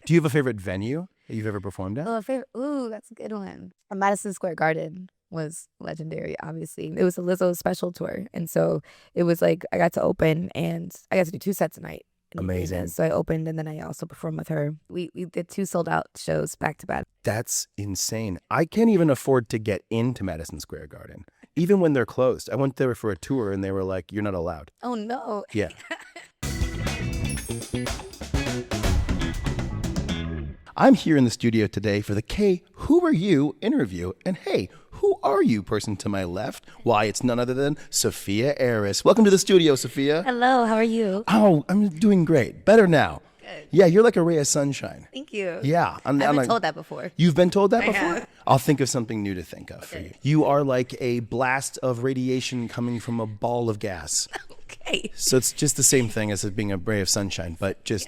Do you have a favorite venue that you've ever performed at? Oh, a favorite. Ooh, that's a good one. Madison Square Garden was legendary, obviously. It was a Lizzo special tour. And so it was like I got to open and I got to do 2 sets a night. Amazing. So I opened and then I also performed with her. We did 2 sold out shows back to back. That's insane. I can't even afford to get into Madison Square Garden, even when they're closed. I went there for a tour and they were like, "You're not allowed." Oh, no. Yeah. I'm here in the studio today for the K Who Are You interview. And hey, who are you, person to my left? Why, it's none other than Sophia Eris. Welcome to the studio, Sophia. Hello, how are you? Oh, I'm doing great. Better now. Good. Yeah, you're like a ray of sunshine. Thank you. Yeah. I've been told that before. You've been told that I before? have. I'll think of something new to think of for you. You are like a blast of radiation coming from a ball of gas. Okay. So it's just the same thing as it being a ray of sunshine, but just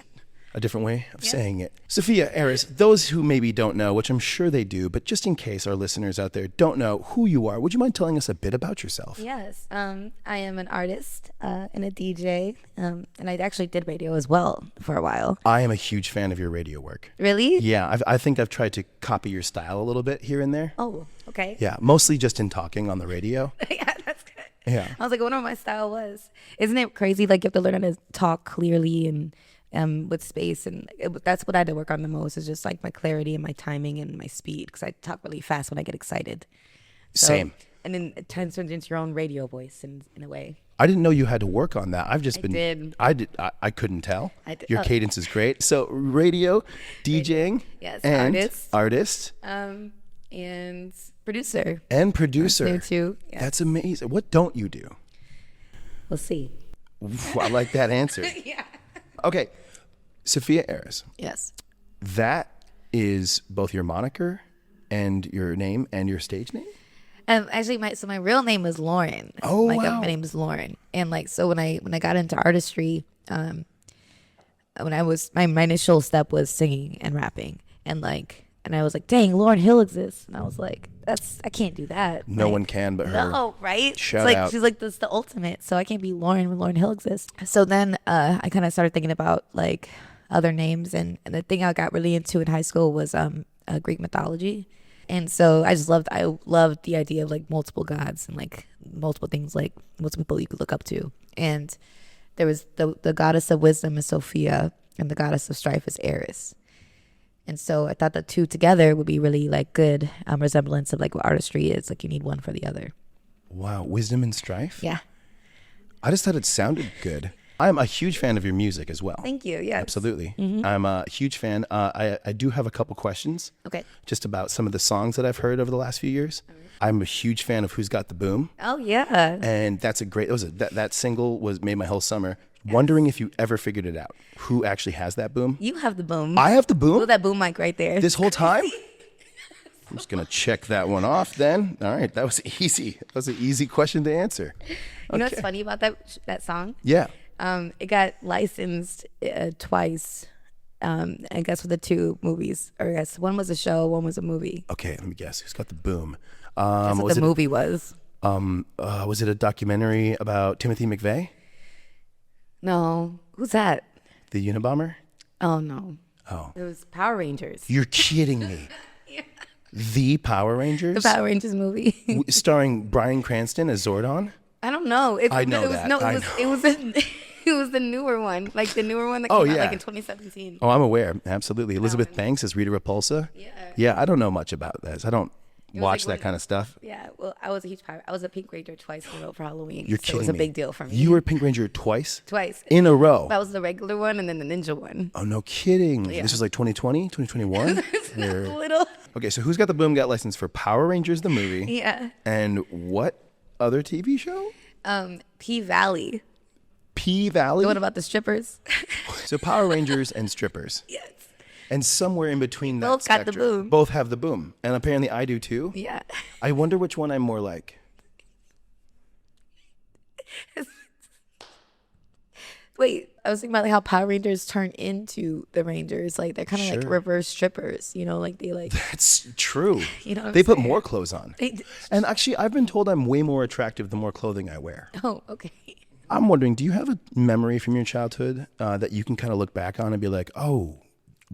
a different way of saying it. Sophia Eris, those who maybe don't know, which I'm sure they do, but just in case our listeners out there don't know who you are, would you mind telling us a bit about yourself? Yes. I am an artist and a DJ, and I actually did radio as well for a while. I am a huge fan of your radio work. Really? Yeah, I think I've tried to copy your style a little bit here and there. Oh, okay. Yeah, mostly just in talking on the radio. Yeah, that's good. Yeah. I was like, I wonder what my style was. Isn't it crazy? Like, you have to learn how to talk clearly and with space, and that's what I had to work on the most, is just like my clarity and my timing and my speed, because I talk really fast when I get excited. So, Same. And then it turns into your own radio voice in a way. I didn't know you had to work on that. I've just I been. did. I couldn't tell. I did. Your cadence is great. So radio, DJing, Yes, and artist. artist, And producer. and producer. New too. Yeah. That's amazing. What don't you do? We'll see. Oof, I like that answer. Yeah. Okay, Sophia Eris. Yes. That is both your moniker and your name and your stage name? Actually, my real name is Lauren. Oh, my wow. My name is Lauren, and like, so when I got into artistry, when I was my initial step was singing and rapping, and I was like, dang, Lauryn Hill exists, and I was like, I can't do that. No Like, one can but her. No, right? Shout it's like, out. she's like, this is the ultimate, so I can't be Lauren when Lauryn Hill exists. So then I kind of started thinking about like other names, and the thing I got really into in high school was Greek mythology. And so I loved the idea of like multiple gods and like multiple things, like multiple people you could look up to. And there was the goddess of wisdom is Sophia, and the goddess of strife is Eris. And so I thought the two together would be really like good resemblance of like what artistry is. Like, you need one for the other. Wow, wisdom and strife? Yeah. I just thought it sounded good. I'm a huge fan of your music as well. Thank you. Yeah. Absolutely. I'm a huge fan. I do have a couple questions. Okay. Just about some of the songs that I've heard over the last few years. I'm a huge fan of Who's Got the Boom. Oh yeah. And that's a great, that single made my whole summer. Wondering if you ever figured it out. Who actually has that boom? You have the boom. I have the boom? Oh, that boom mic right there. This whole time? I'm just going to check that one off then. All right. That was easy. That was an easy question to answer. You know what's funny about that song? Yeah. It got licensed twice. I guess for the 2 movies, or I guess one was a show, one was a movie. Okay. Let me guess. Who's got the boom? That's what the movie was. Was it a documentary about Timothy McVeigh? No. Who's that? The Unabomber? Oh, no. Oh. It was Power Rangers. You're kidding me. Yeah. The Power Rangers? The Power Rangers movie. Starring Bryan Cranston as Zordon? I don't know. I know that. It was the newer one. Like the newer one that came out like in 2017. Oh, I'm aware. Absolutely. Elizabeth Banks as Rita Repulsa? Yeah. Yeah, I don't know much about this. I don't watch like that kind of stuff. Yeah, well, I was a huge Power. I was a Pink Ranger twice in a row for Halloween. You're so kidding me. it was a big deal for me. You were Pink Ranger twice? Twice. In a row? That was the regular one and then the ninja one. Oh, no kidding. Yeah. This was like 2020, 2021? A little. Okay, so Who's Got the Boom got licensed for Power Rangers the movie? Yeah. And what other TV show? P-Valley. P-Valley? The one about the strippers. So Power Rangers and strippers. Yes. And somewhere in between that Both got the spectrum, boom. both have the boom. And apparently I do too. Yeah. I wonder which one I'm more like. Wait, I was thinking about like how Power Rangers turn into the Rangers. Like, they're kind of like Sure. reverse strippers, you know, like they like, That's true. You know what I'm They put saying? more clothes on. they, And actually, I've been told I'm way more attractive the more clothing I wear. oh, okay. I'm wondering, do you have a memory from your childhood that you can kind of look back on and be like, oh,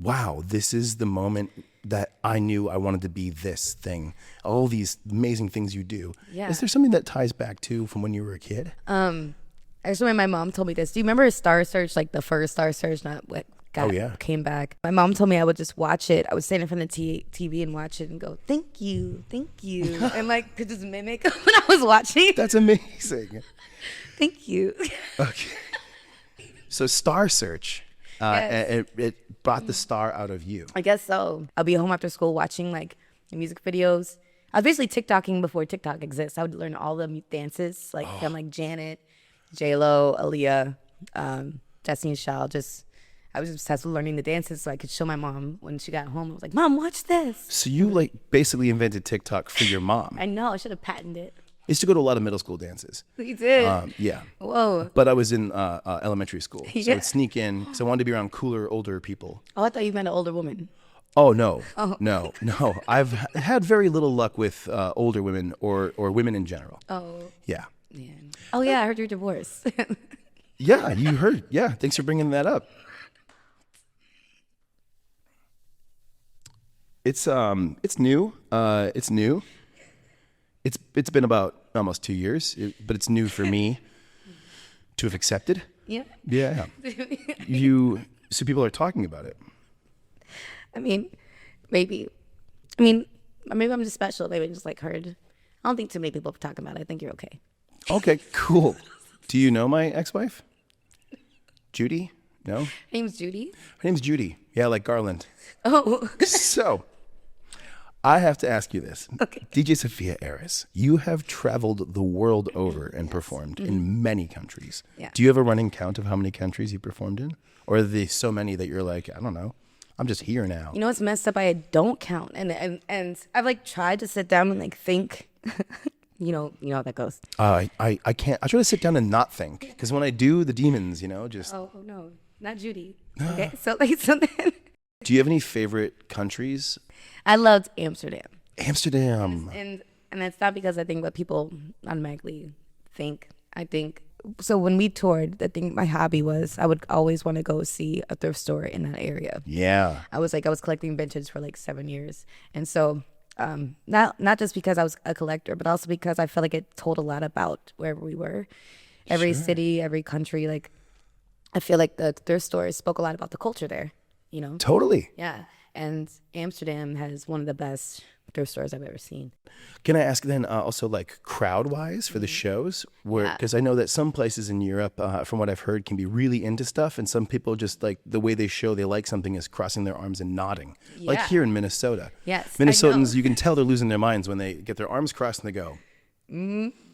wow, this is the moment that I knew I wanted to be this thing. All these amazing things you do. Yeah. Is there something that ties back to from when you were a kid? I just remember my mom told me this. Do you remember Star Search, like the first Star Search, not what came back? My mom told me I would just watch it. I would stand in front of the TV and watch it and go, thank you, and like could just mimic when I was watching. That's amazing. Thank you. Okay. So Star Search, Yes. it brought the star out of you. I guess so. I'll be home after school watching like music videos. I was basically TikToking before TikTok exists. I would learn all the dances, like from like Janet, J-Lo, Aaliyah, Destiny's Child. I was obsessed with learning the dances so I could show my mom when she got home. I was like, Mom, watch this. So you like basically invented TikTok for your mom. I know. I should have patented it. I used to go to a lot of middle school dances. You did? Yeah. Whoa. But I was in elementary school. So Yeah. I'd sneak in because I wanted to be around cooler, older people. Oh, I thought you meant an older woman. Oh, no. Oh. No. I've had very little luck with older women or women in general. Oh. Yeah. Yeah. Oh, yeah. I heard you're divorced. Yeah, you heard. Yeah, thanks for bringing that up. It's new. It's new. It's been about almost 2 years, but it's new for me to have accepted. Yeah. Yeah. So people are talking about it. I mean, maybe. Maybe I'm just special. Maybe I just like heard. I don't think too many people are talking about it. I think you're okay. Okay, cool. Do you know my ex-wife? Judy? No? Her name's Judy. Her name's Judy. Yeah, like Garland. Oh. So, I have to ask you this. Okay. DJ Sophia Eris, you have traveled the world over and performed in many countries. Yeah. Do you have a running count of how many countries you performed in? Or are they so many that you're like, I don't know, I'm just here now? You know what's messed up? I don't count. And I've like tried to sit down and like think. You know how that goes. I can't. I try to sit down and not think. Because when I do, the demons, just... Oh, no. Not Judy. Okay. So then. Do you have any favorite countries? I loved Amsterdam. Amsterdam. And that's not because I think what people automatically think. I think so when we toured, I think my hobby was I would always want to go see a thrift store in that area. Yeah. I was collecting vintage for like 7 years. And so not just because I was a collector, but also because I felt like it told a lot about wherever we were. Every city, every country, like I feel like the thrift stores spoke a lot about the culture there, Totally. Yeah. And Amsterdam has one of the best thrift stores I've ever seen. Can I ask then also like crowd-wise for the shows? Because I know that some places in Europe, from what I've heard, can be really into stuff. And some people just like the way they show they like something is crossing their arms and nodding. Like here in Minnesota. Yes. Minnesotans, you can tell they're losing their minds when they get their arms crossed and they go.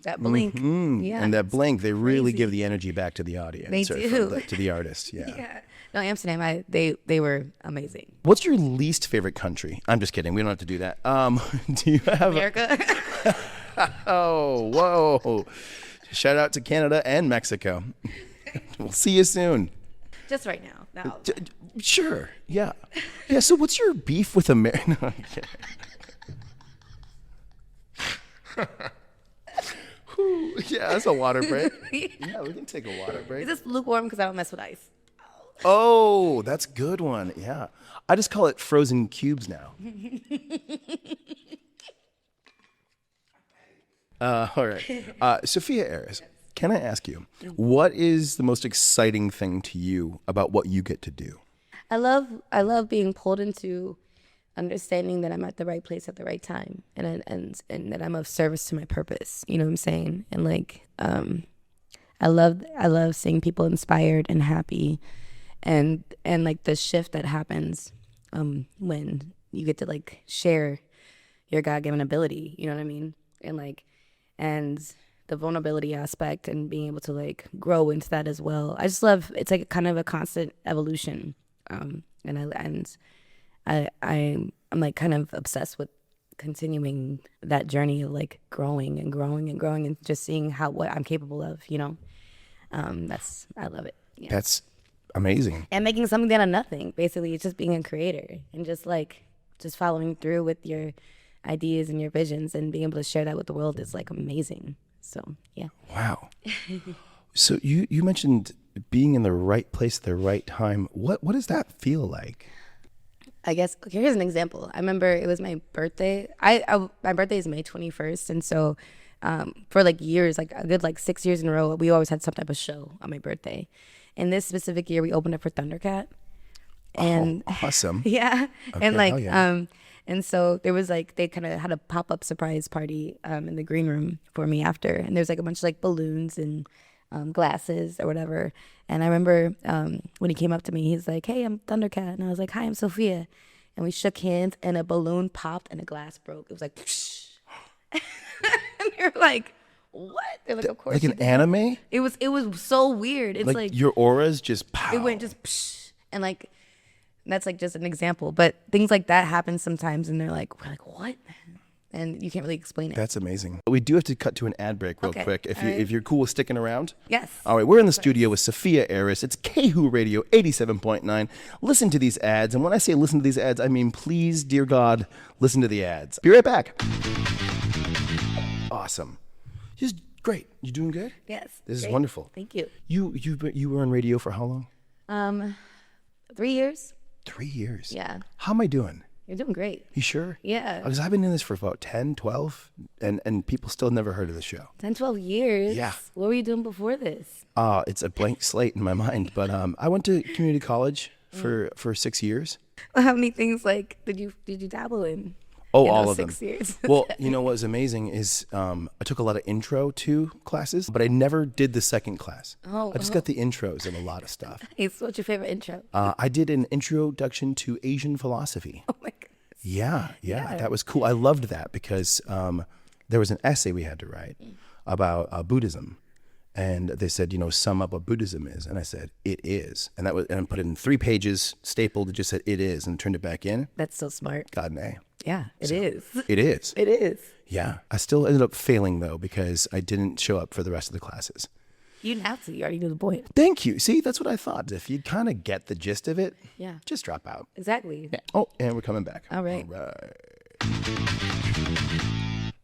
That blink. Yeah. And that blink, they really give the energy back to the audience. They do. To the artist, yeah. Yeah. No, Amsterdam, they were amazing. What's your least favorite country? I'm just kidding. We don't have to do that. Do you have... America. Oh, whoa. Shout out to Canada and Mexico. We'll see you soon. Just right now. No. Sure. Yeah. Yeah. So what's your beef with America? No, I'm kidding. Whew. Yeah, that's a water break. Yeah, we can take a water break. Is this lukewarm because I don't mess with ice? Oh, that's a good one. Yeah. I just call it frozen cubes now. All right. Sophia Eris, can I ask you, what is the most exciting thing to you about what you get to do? I love being pulled into understanding that I'm at the right place at the right time and that I'm of service to my purpose. You know what I'm saying? And like I love seeing people inspired and happy and like the shift that happens when you get to like share your God-given ability, you know what I mean? And the vulnerability aspect and being able to like grow into that as well. I just love, it's like kind of a constant evolution. I'm like kind of obsessed with continuing that journey of like growing and just seeing what I'm capable of, I love it. Yeah. That's amazing. And making something out of nothing. Basically, it's just being a creator and just following through with your ideas and your visions and being able to share that with the world is like amazing. So, yeah. Wow. So you mentioned being in the right place at the right time. What does that feel like? I guess, okay, here's an example. I remember it was my birthday. My birthday is May 21st. And so for like years, like a good like 6 years in a row, we always had some type of show on my birthday. And this specific year, we opened up for Thundercat. And awesome. yeah. Okay, And like, hell yeah. and so there was like, they kind of had a pop-up surprise party in the green room for me after. And there's like a bunch of like balloons and glasses or whatever. And I remember when he came up to me, he's like, "Hey, I'm Thundercat." And I was like, "Hi, I'm Sophia." And we shook hands and a balloon popped and a glass broke. It was like, and they were like, "What?" They're like, "Of course." Like an anime? It was so weird. It's Like your auras just pow. it went just and like that's like just an example. But things like that happen sometimes and we're like, "What?" And you can't really explain it. That's amazing. We do have to cut to an ad break real Okay. quick. If All right. if you're cool with sticking around. Yes. All right, we're in the studio with Sophia Eris. It's KHOO Radio 87.9. Listen to these ads. And when I say listen to these ads, I mean, please, dear God, listen to the ads. Be right back. Awesome. Just great. You doing good? Yes. This is Great. wonderful. Thank you. You were on radio for how long? 3 years. 3 years. Yeah. How am I doing? You're doing great. You sure? Yeah. Because I've been in this for about 10, 12, and people still never heard of the show. 10, 12 years. Yeah. What were you doing before this? It's a blank slate in my mind, but I went to community college for 6 years. How many things like did you dabble in? Oh, in all those of them. 6 years. Well, you know what was amazing is I took a lot of intro to classes, but I never did the second class. I just got the intros in a lot of stuff. Nice. What's your favorite intro? I did an introduction to Asian philosophy. Oh my goodness. Yeah, that was cool. I loved that because there was an essay we had to write about Buddhism. And they said, sum up what Buddhism is. And I said, it is. And I put it in 3 pages, stapled, it just said, it is, and turned it back in. That's so smart. Got an A. Yeah, it is. It is. It is. Yeah. I still ended up failing, though, because I didn't show up for the rest of the classes. You didn't have to. You already knew the point. Thank you. See, that's what I thought. If you kind of get the gist of it, Yeah. just drop out. Exactly. Yeah. Oh, and we're coming back. All right. All right.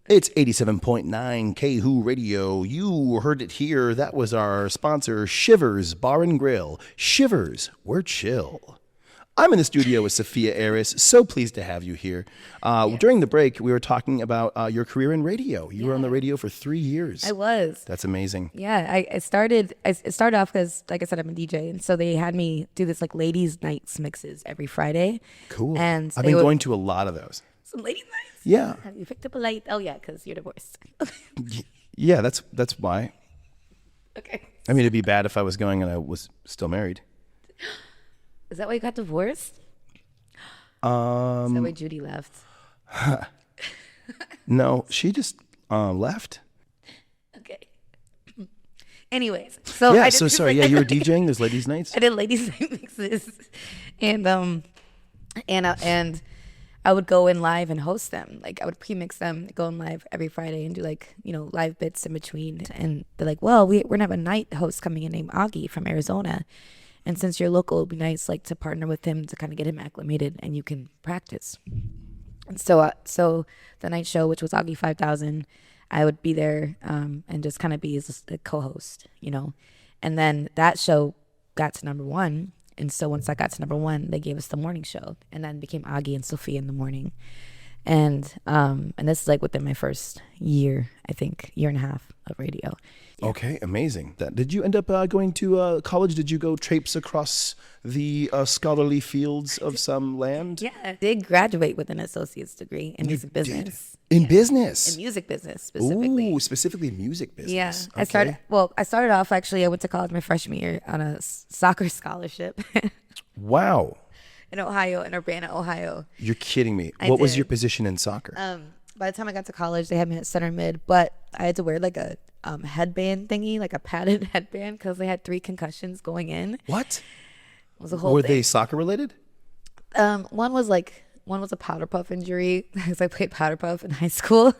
It's 87.9 KHOO Radio. You heard it here. That was our sponsor, Shivers Bar and Grill. Shivers, we're chill. I'm in the studio with Sophia Eris. So pleased to have you here. During the break, we were talking about your career in radio. You were on the radio for 3 years. I was. That's amazing. Yeah, it started off because, like I said, I'm a DJ, and so they had me do this like ladies' nights mixes every Friday. Cool. And I've been going to a lot of those. some ladies' nights. Yeah. Have you picked up a light? Oh yeah, because you're divorced. Yeah, that's why. Okay. I mean, it'd be bad if I was going and I was still married. Is that why you got divorced? Is that why Judy left? No, she just left. Okay. Anyways, so Yeah, I did so sorry. Yeah, you were DJing those ladies' nights? I did ladies' night mixes, and I would go in live and host them. Like I would pre-mix them, go in live every Friday, and do like live bits in between. And they're like, "Well, we're gonna have a night host coming in named Augie from Arizona, and since you're local, it'd be nice like to partner with him to kind of get him acclimated, and you can practice." And so the night show, which was Augie 5000, I would be there and just kind of be as a co-host, And then that show got to number 1. And so once I got to number 1, they gave us the morning show, and then became Augie and Sophia in the morning. And this is like within my first year, I think, year and a half of radio. Yeah. Okay, amazing. Did you end up going to college? Did you go traipse across the scholarly fields of some land? Yeah, I did graduate with an associate's degree in music business. In business? In music business, specifically. Ooh, specifically music business. Yeah, Okay. I started off, actually, I went to college my freshman year on a soccer scholarship Wow. in Ohio, in Urbana, Ohio. You're kidding me. I What was did. your position in soccer? By the time I got to college, they had me at center mid, but I had to wear like a headband thingy, like a padded headband, because they had 3 concussions going in. It What? was a whole Were thing. they soccer related? One was a Powderpuff injury because I played Powderpuff in high school.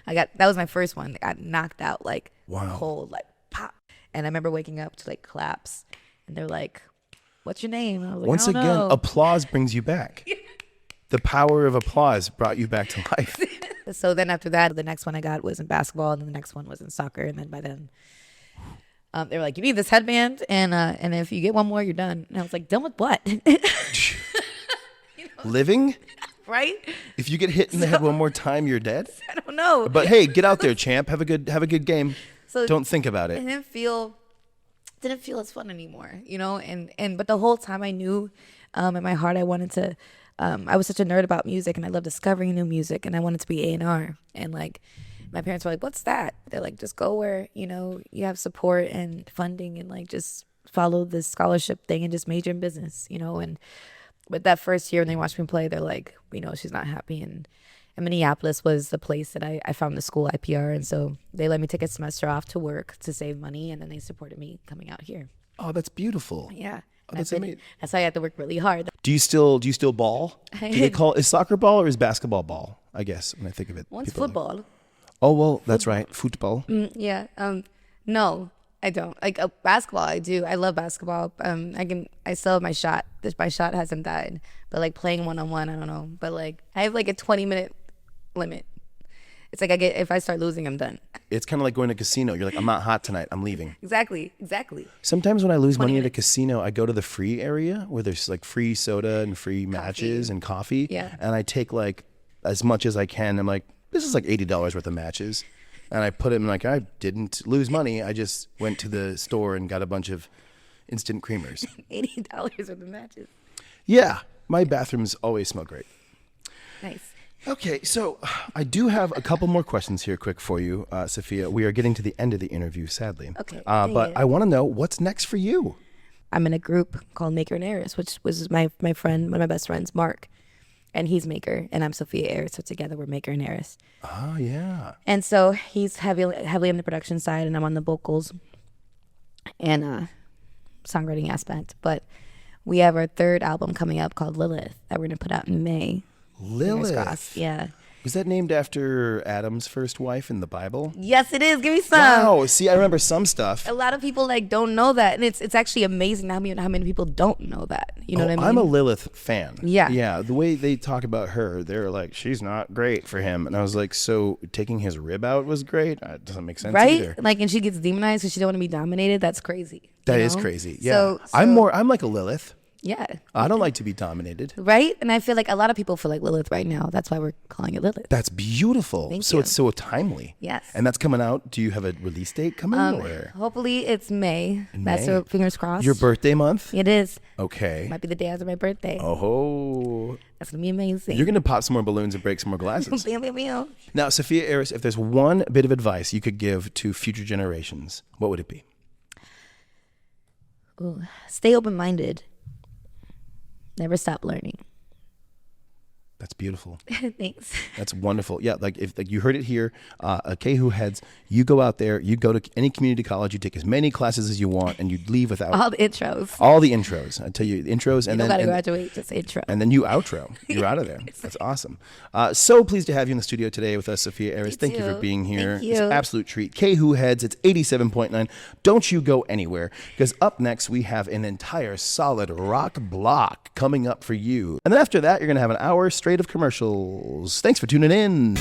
That was my first one. I got knocked out like Wow. cold, like pop. And I remember waking up to like claps, and they're like, "What's your name?" And I was like, Once "I don't again, know." applause brings you back. The power of applause brought you back to life. So then after that, the next one I got was in basketball, and then the next one was in soccer. And then by then, they were like, "You need this headband, and if you get one more, you're done." And I was like, "Done with what?" Living? right? If you get hit in the head one more time, you're dead? I don't know. But hey, get out there, champ. Have a good game. So Don't think about it it. didn't feel as fun anymore, but the whole time I knew in my heart I wanted to I was such a nerd about music, and I love discovering new music, and I wanted to be A&R. And like my parents were like, what's that? They're like, just go where you have support and funding, and like just follow this scholarship thing and just major in business, and but that first year when they watched me play, they're like, she's not happy. And Minneapolis was the place that I found the school IPR. And so they let me take a semester off to work to save money. And then they supported me coming out here. Oh, that's beautiful. Yeah. Oh, that's amazing. That's why I had to work really hard. Do you still ball? Do they call is soccer ball or is basketball ball? I guess when I think of it. One's football. Oh, well, that's right. Football. Yeah. No, I don't. Like basketball, I do. I love basketball. I still have my shot. My shot hasn't died. But like playing one-on-one, I don't know. But like I have like a 20-minute limit. It's like if I start losing, I'm done. It's kind of like going to a casino. You're like, I'm not hot tonight. I'm leaving. Exactly. Sometimes when I lose money at a casino, I go to the free area where there's like free soda and free matches and coffee. Yeah. And I take like as much as I can. I'm like, this is like $80 worth of matches. And I put it in like, I didn't lose money. I just went to the store and got a bunch of instant creamers. $80 worth of matches. Yeah. My bathrooms always smell great. Nice. Okay, so I do have a couple more questions here quick for you, Sophia. We are getting to the end of the interview, sadly. Okay. But I want to know what's next for you. I'm in a group called Maker and Eris, which was my friend, one of my best friends, Mark. And he's Maker, and I'm Sophia Eris. So together we're Maker and Eris. Oh, yeah. And so he's heavily on the production side, and I'm on the vocals and songwriting aspect. But we have our third album coming up called Lilith that we're going to put out in May. Lilith. Yeah. Was that named after Adam's first wife in the Bible? Yes, it is. Give me some. Wow. See, I remember some stuff. A lot of people don't know that, and it's actually amazing how many people don't know that. You know what I mean? I'm a Lilith fan. Yeah. Yeah. The way they talk about her, they're like, she's not great for him. And I was like, so taking his rib out was great? That doesn't make sense either. Like, and she gets demonized because she don't want to be dominated. That's crazy. That is crazy. Yeah. So, I'm like a Lilith. Yeah. I don't like to be dominated. Right? And I feel like a lot of people feel like Lilith right now. That's why we're calling it Lilith. That's beautiful. Thank so you. It's so timely. Yes. And that's coming out. Do you have a release date coming? Or? Hopefully it's May. In That's May? fingers crossed. Your birthday month? It is. Okay. Might be the day after my birthday. Oh. That's going to be amazing. You're going to pop some more balloons and break some more glasses. Bam, bam, bam. Now, Sophia Eris, if there's one bit of advice you could give to future generations, what would it be? Ooh. Stay open-minded. Never stop learning. That's beautiful. Thanks. That's wonderful. Yeah, like if you heard it here, Kehu heads, you go out there, you go to any community college, you take as many classes as you want, and you leave without All the intros. all the intros. I tell you, the intros, and You then don't got to and- graduate, just intro. and then you outro. You're out of there. That's awesome. So pleased to have you in the studio today with us, Sophia Eris. Thank you for too. being here. Thank It's an you. absolute treat. Kehu heads, it's 87.9. Don't you go anywhere, because up next we have an entire solid rock block coming up for you. And then after that, you're going to have an hour straight of commercials. Thanks for tuning in.